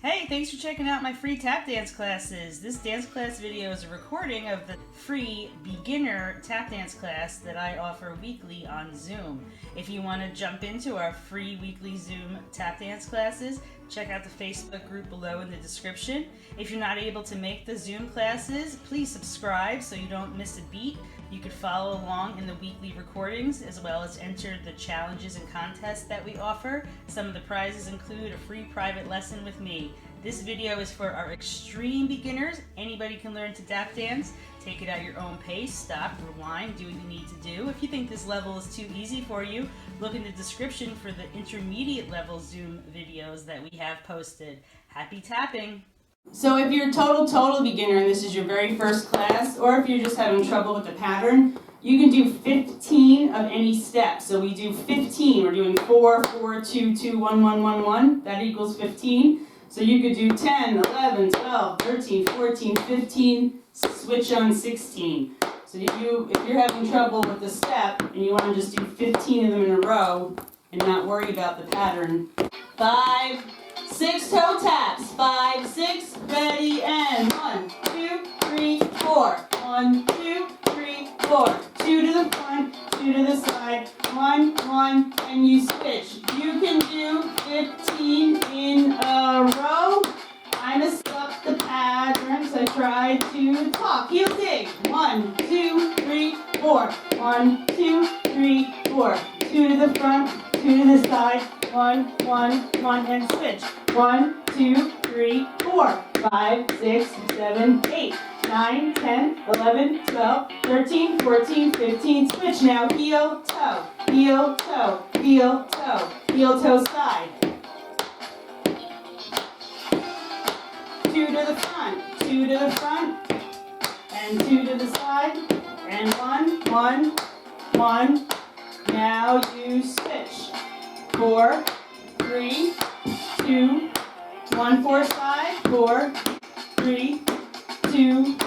Hey, thanks for checking out my free tap dance classes. This dance class video is a recording of the free beginner tap dance class that I offer weekly on Zoom. If you want to jump into our free weekly Zoom tap dance classes, check out the Facebook group below in the description. If you're not able to make the Zoom classes, please subscribe so you don't miss a beat. You could follow along in the weekly recordings as well as enter the challenges and contests that we offer. Some of the prizes include a free private lesson with me. This video is for our extreme beginners. Anybody can learn to tap dance. Take it at your own pace. Stop, rewind, do what you need to do. If you think this level is too easy for you, look in the description for the intermediate level Zoom videos that we have posted. Happy tapping! So if you're a total beginner and this is your very first class, or if you're just having trouble with the pattern, you can do 15 of any step. So we do 15. We're doing 4, 4, 2, 2, 1, 1, 1, 1. That equals 15. So you could do 10, 11, 12, 13, 14, 15, switch on 16. So if you're having trouble with the step and you want to just do 15 of them in a row and not worry about the pattern, 5, 6 toe taps. 5, 6, ready, and 1, 2, 3, 4. 1, 2, 3, 4. 2 to the front, 2 to the side. 1, 1, and you switch. You can do 15 in a row. I messed up the patterns. I tried to talk. Heel dig. 1, 2, 3, 4. 1, 2, 3, 4. 2 to the front, 2 to the side. 1, 1, 1, and switch. 1, 2, 3, 4, 5, 6, 7, 8, 9, 10, 11, 12, 13, 14, 15. Switch now. Heel, toe, heel, toe, heel, toe, heel, toe, side. 2 to the front, 2 to the front, and 2 to the side, and 1, 1, 1. Now you switch. 4, 3, 2, 1, 4 side, 4, 3, 2,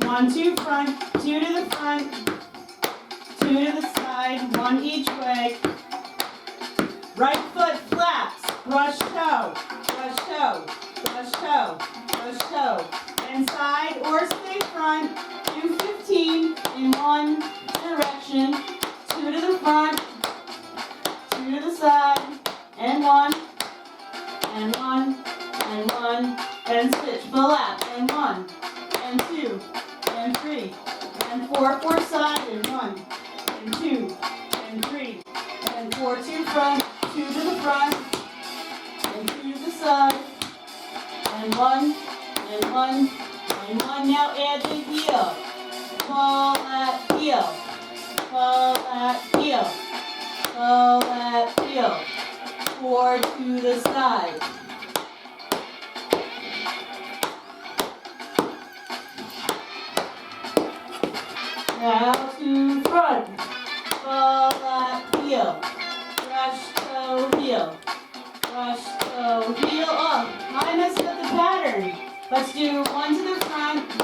1, 2 front, 2 to the front, 2 to the side, 1 each way. Right foot flaps, brush toe, brush toe, brush toe, brush toe. And side or stay front, do 15 in one direction, 2 to the front, 2 to the side, and 1, and 1, and 1, and switch, full lap, and 1, and 2, and 3, and 4, 4 side, and 1, and 2, and 3, and 4, 2 front, 2 to the front, and 2 to the side, and 1, and 1, and 1. Now add the heel, pull that heel, pull that heel, pull that heel, 4 to the side. Now to front, pull that heel, brush toe heel, brush toe heel up. I messed up the pattern. Let's do 1 to the front,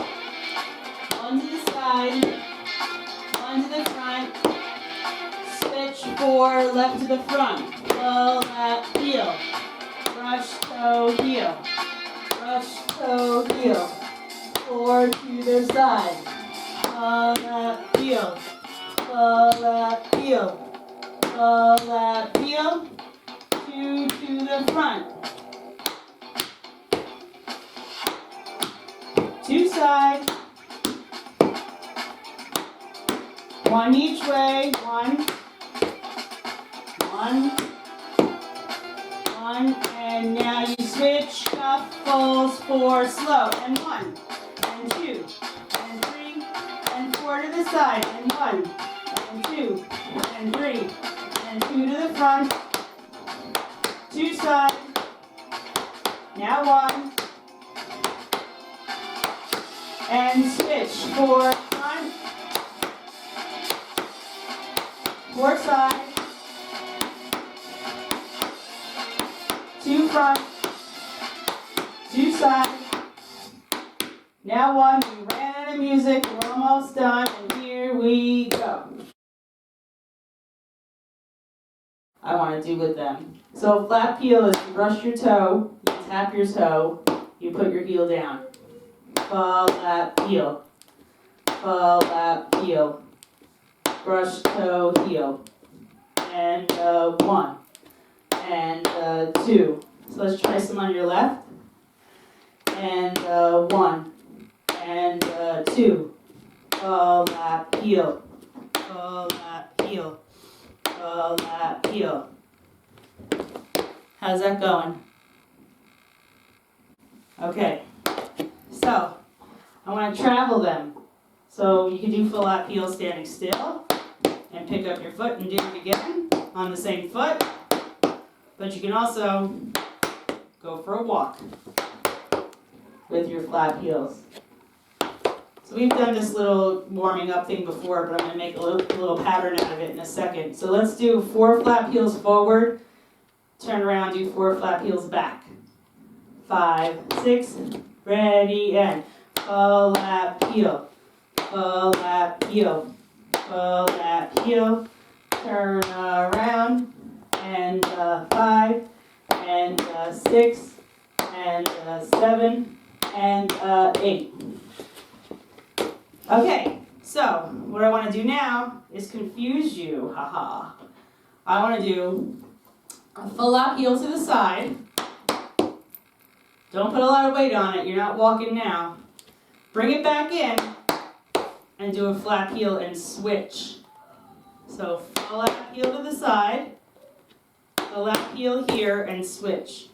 1 to the side, 1 to the front, switch 4 left to the front, pull that heel, brush toe heel, brush toe heel, 4 to the side. Pull that heel, pull that heel, pull that heel, 2 to the front, 2 side, 1 each way, 1, 1, 1, and now you switch, shuffles 4 slow, and 1, and 2, and 3, and 4 to the side, and 1, and 2, and 3, and 2 to the front, 2 side, now 1, and switch, 4 front, 4 side, 2 front, 2 side, now 1, we ran out of music, we're almost done, and here we go. I want to do with them. So flap heel is to brush your toe, you tap your toe, you put your heel down. Fall, lap, heel. Fall, lap, heel. Brush, toe, heel. And 1. And 2. So let's try some on your left. And 1. And 2. Fall, lap, heel. Fall, lap, heel. Fall, lap, heel. How's that going? Okay. So, I want to travel them. So you can do full lap heel standing still. And pick up your foot and do it again on the same foot. But you can also go for a walk with your flat heels. So we've done this little warming up thing before, but I'm going to make a little pattern out of it in a second. So let's do 4 flap heels forward, turn around, do 4 flap heels back. 5, 6, ready, and full lap heel, full lap heel, full lap heel, turn around, and 5, and 6, and 7, and 8. Okay, so what I want to do now is confuse you, haha. I want to do a full lap heel to the side. Don't put a lot of weight on it, you're not walking now. Bring it back in and do a flap heel and switch. So full lap heel to the side, full lap heel here and switch.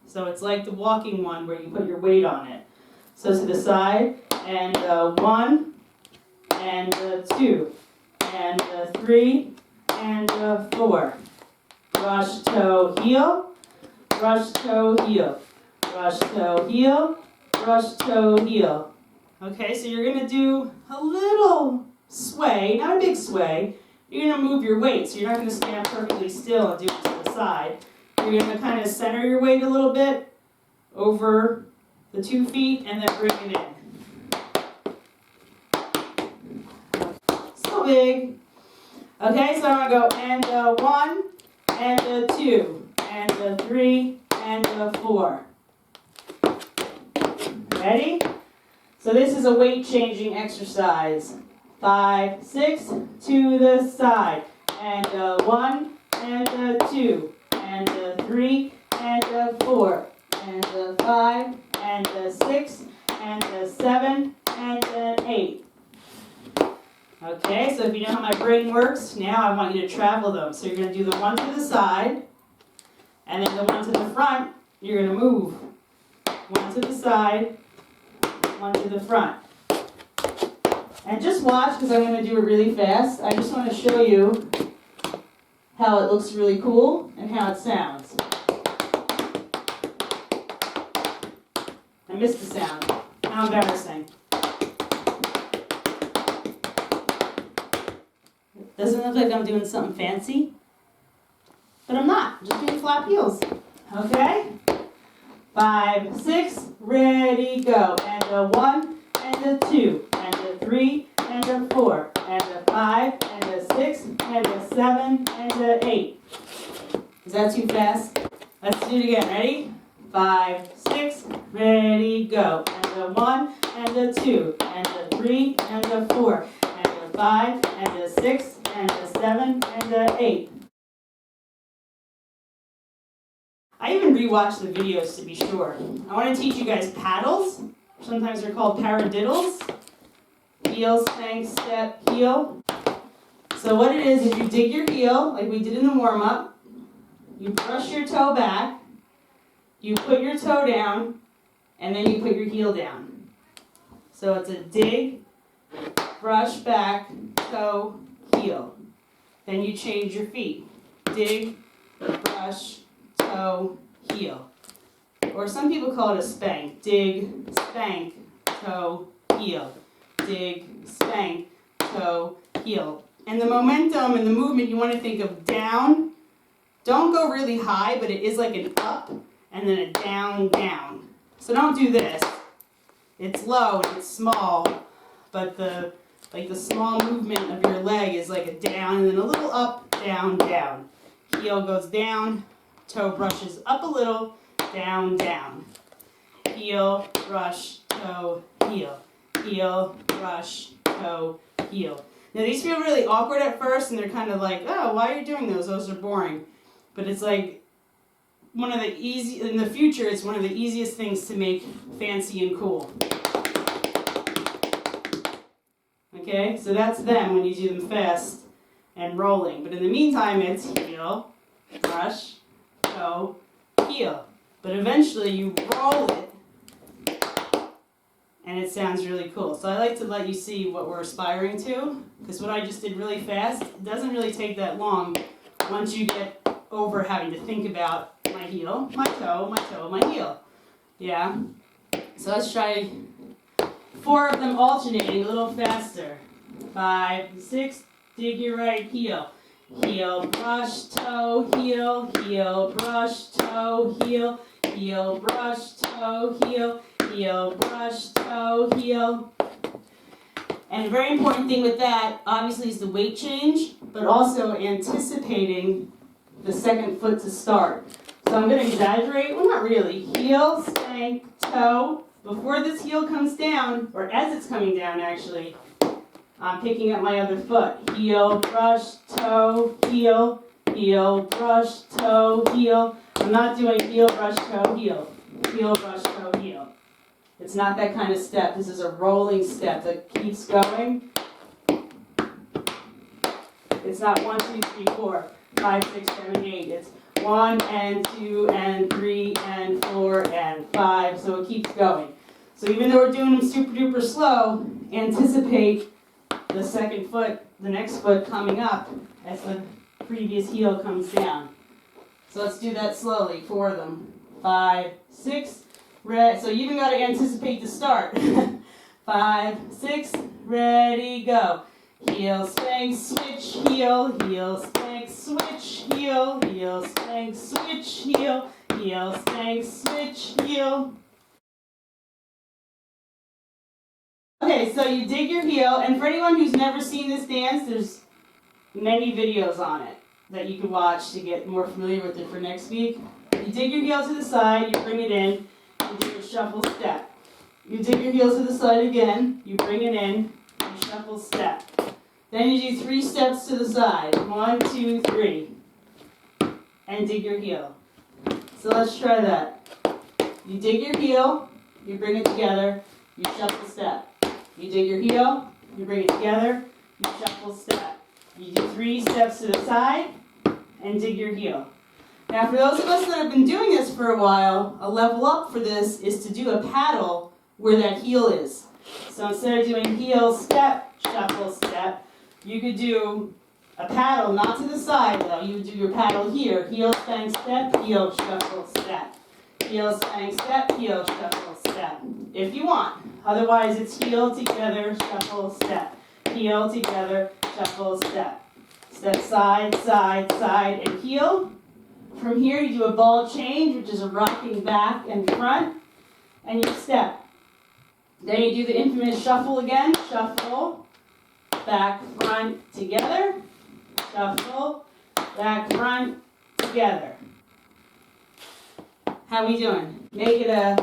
So it's like the walking one where you put your weight on it. So to the side, and 1, and 2, and 3, and 4. Brush, toe, heel, brush, toe, heel, brush, toe, heel, brush, toe, heel. Okay, so you're going to do a little sway, not a big sway. You're going to move your weight, so you're not going to stand perfectly still and do it to the side. You're going to kind of center your weight a little bit over the 2 feet and then bring it in. So big. Okay, so I'm going to go and 1, and 2, and 3, and 4. Ready? So this is a weight changing exercise. 5, 6, to the side, and 1, and 2, and 3, and 4, and 5, and 6, and 7, and 8. Okay, so if you know how my brain works, now I want you to travel them. So you're going to do the one to the side, and then the one to the front, you're going to move. One to the side, one to the front. And just watch, because I'm going to do it really fast. I just want to show you how it looks really cool and how it sounds. I missed the sound. How embarrassing. Doesn't look like I'm doing something fancy, but I'm not. I'm just doing flap heels. Okay? 5, 6, ready, go. And a 1, and a 2, and a 3, and a 4, and a 5, and a 6, and a 7, and a 8. Is that too fast? Let's do it again. Ready? 5, 6, ready, go. And a 1, and a 2, and a 3, and a 4, and a 5, and a 6, and a 7, and a 8. I even rewatched the videos to be sure. I want to teach you guys paddles. Sometimes they're called paradiddles. Heel, spank, step, heel. So what it is you dig your heel, like we did in the warm-up. You brush your toe back. You put your toe down. And then you put your heel down. So it's a dig, brush back, toe, heel. Then you change your feet. Dig, brush, toe, heel. Or some people call it a spank. Dig, spank, toe, heel. Dig, spank, toe, heel. And the momentum and the movement, you want to think of down. Don't go really high, but it is like an up and then a down, down. So don't do this. It's low and it's small, but the small movement of your leg is like a down and then a little up, down, down. Heel goes down, toe brushes up a little, down, down. Heel, brush, toe, heel. Heel, brush, toe, heel. Now these feel really awkward at first and they're kind of like, oh, why are you doing those? Those are boring. But it's like one of the in the future, it's one of the easiest things to make fancy and cool. Okay, so that's them when you do them fast and rolling. But in the meantime, it's heel, brush, toe, heel. But eventually you roll it and it sounds really cool. So I like to let you see what we're aspiring to, because what I just did really fast, it doesn't really take that long once you get over having to think about my heel, my toe, my heel. Yeah? So let's try 4 of them alternating a little faster. 5, 6, dig your right heel. Heel, brush, toe, heel, heel, brush, toe, heel, heel, brush, toe, heel, heel, brush, toe, heel. And a very important thing with that, obviously, is the weight change, but also anticipating the second foot to start. So I'm going to exaggerate, well, not really. Heel, spank, toe. Before this heel comes down, or as it's coming down, actually, I'm picking up my other foot. Heel, brush, toe, heel, heel, brush, toe, heel. I'm not doing heel, brush, toe, heel. Heel, brush, toe, heel. It's not that kind of step. This is a rolling step that keeps going. It's not 1, 2, 3, 4, 5, 6, 7, 8. It's 1 and 2 and 3 and 4 and 5. So it keeps going. So even though we're doing them super duper slow, anticipate the second foot, the next foot coming up as the previous heel comes down. So let's do that slowly, 4 of them. 5, 6, so you even got to anticipate the start. 5, 6, ready, go. Heel, spank, switch, heel, heel, spank, switch, heel, heel, spank, switch, heel, heel, spank, switch, heel. Okay, so you dig your heel, and for anyone who's never seen this dance, there's many videos on it that you can watch to get more familiar with it for next week. You dig your heel to the side, you bring it in, you do a shuffle step. You dig your heel to the side again, you bring it in, you shuffle step. Then you do 3 steps to the side. 1, 2, 3. And dig your heel. So let's try that. You dig your heel, you bring it together, you shuffle step. You dig your heel, you bring it together, you shuffle step. You do 3 steps to the side, and dig your heel. Now for those of us that have been doing this for a while, a level up for this is to do a paddle where that heel is. So instead of doing heel, step, shuffle, step, you could do a paddle, not to the side though. You would do your paddle here. Heel, spank, step, heel, shuffle, step. Heel, spank, step, heel, shuffle, step. If you want. Otherwise it's heel, together, shuffle, step. Heel, together, shuffle, step. Step side, side, side, and heel. From here you do a ball change, which is a rocking back and front, and you step. Then you do the infamous shuffle again. Shuffle, back, front, together. Shuffle, back, front, together. How we doing? Make it a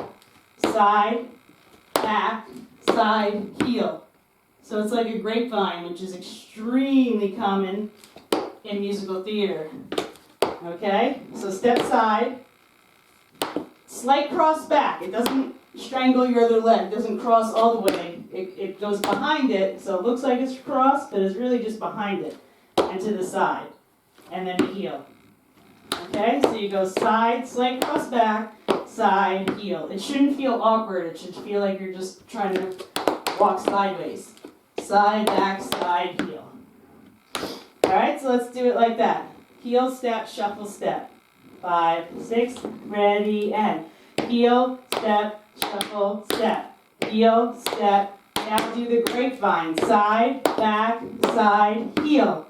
side, back, side, heel. So it's like a grapevine, which is extremely common in musical theater. Okay? So step side, slight cross back. It doesn't strangle your other leg. It doesn't cross all the way. It goes behind it, so it looks like it's crossed, but it's really just behind it and to the side. And then the heel. Okay? So you go side, slight cross back, side, heel. It shouldn't feel awkward. It should feel like you're just trying to walk sideways. Side, back, side, heel. Alright, so let's do it like that. Heel, step, shuffle, step. 5, 6, ready, and heel, step, shuffle, step. Heel, step. Now do the grapevine. Side, back, side, heel.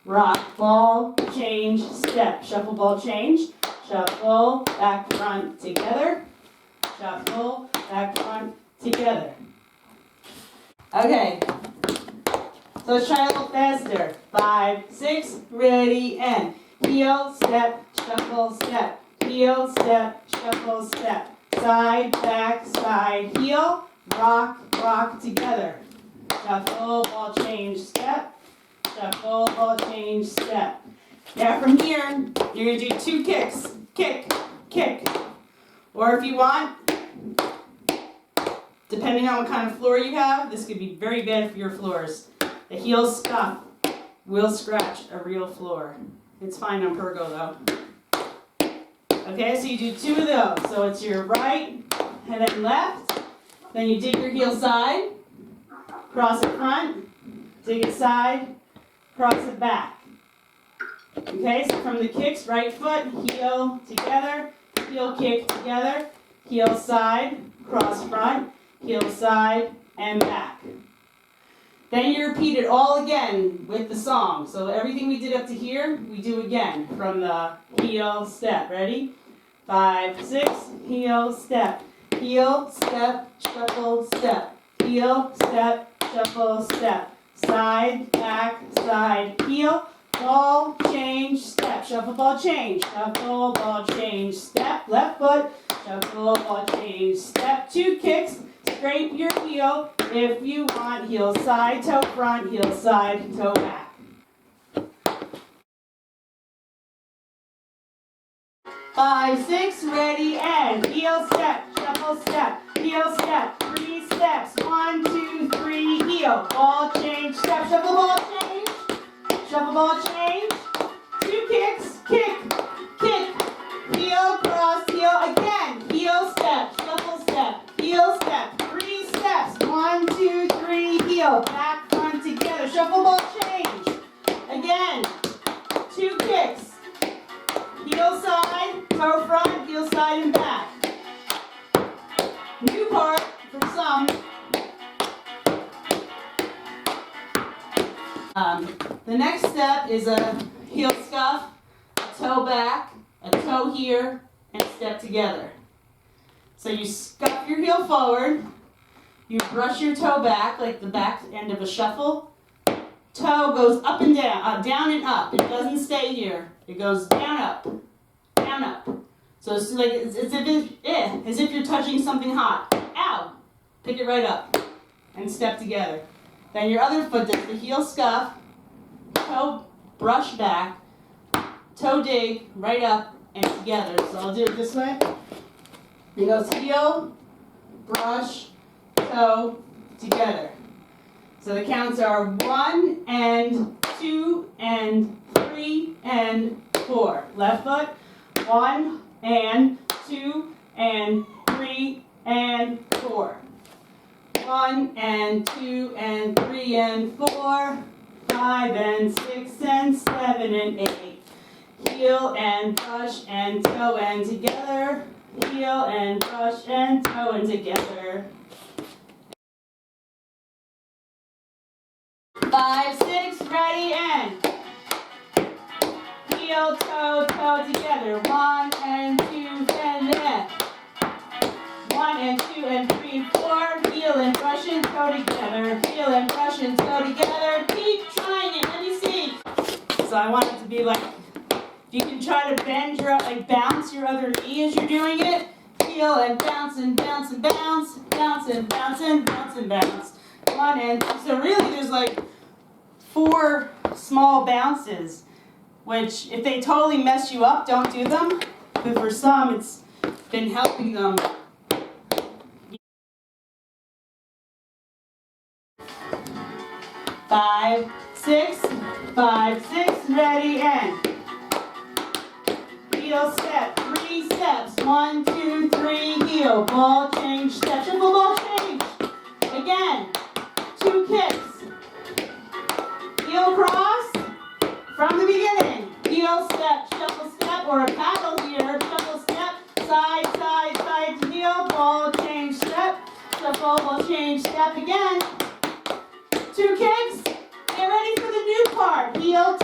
Rock, ball, change, step. Shuffle, ball, change. Shuffle, back, front, together. Shuffle, back, front, together. Okay. So let's try a little faster. 5, 6, ready, and heel, step, shuffle, step. heel, step, shuffle, step. Side, back, side, heel, rock, rock together. Shuffle, ball change, step. Shuffle, ball change, step. Now from here, you're going to do 2 kicks. Kick, kick. Or if you want, depending on what kind of floor you have, this could be very bad for your floors. The heel scuff will scratch a real floor. It's fine on Pergo though. Okay, so you do 2 of those. So it's your right and then left. Then you dig your heel side, cross it front, dig it side, cross it back. Okay, so from the kicks, right foot, heel together, heel kick together, heel side, cross front, heel side, and back. Then you repeat it all again with the song. So everything we did up to here, we do again from the heel step. Ready? 5, 6, heel step. Heel, step, shuffle, step. Heel, step, shuffle, step. Side, back, side, heel. Ball, change, step. Shuffle, ball, change. Shuffle, ball, change, step. Left foot. Shuffle, ball, change, step. 2 kicks. Scrape your heel if you want. Heel side, toe front, heel side, toe back. 5, 6, ready, and heel step, shuffle step, heel step, 3 steps, 1, 2, 3, heel, ball change, step, shuffle ball change, shuffle ball change, 2 kicks, kick, kick, heel, cross, heel, again, heel step, shuffle step, heel step, 3 steps, 1, 2, 3, heel, back, front, together, shuffle ball change, again, 2 kicks, heel side, toe front, heel side and back. New part for some. The next step is a heel scuff, a toe back, a toe here, and step together. So you scuff your heel forward, you brush your toe back like the back end of a shuffle. Toe goes up and down and up. It doesn't stay here. It goes down, up, down, up. So it's like as if you're touching something hot. Ow! Pick it right up and step together. Then your other foot does the heel scuff, toe brush back, toe dig right up and together. So I'll do it this way. It goes heel, brush, toe, together. So the counts are 1 and 2 and 3 and 4. Left foot, 1 and 2 and 3 and 4. 1 and 2 and 3 and 4. 5 and 6 and 7 and 8. Heel and brush and toe and together. Heel and brush and toe and together. 5, 6, ready, and heel, toe, toe together. 1 and 2 and then 1 and 2 and 3, 4. Heel and brush and toe together. Heel and brush and toe together. Keep trying it. Let me see. So I want it to be like, you can try to bend your, like bounce your other knee as you're doing it. Heel and bounce and bounce and bounce. Bounce and bounce and bounce and bounce. 1 and 2. So really there's like 4 small bounces, which if they totally mess you up, don't do them. But for some, it's been helping them. 5, 6, 5, 6, ready, and heel step, 3 steps, 1, 2, 3, heel, ball change, step, shuffle ball change. Again, 2 kicks. Heel cross from the beginning. Heel step, shuffle step, or a paddle here. Shuffle step, side, side, side to heel, ball change step, shuffle, ball change step again. 2 kicks. Get ready for the new part. Heel,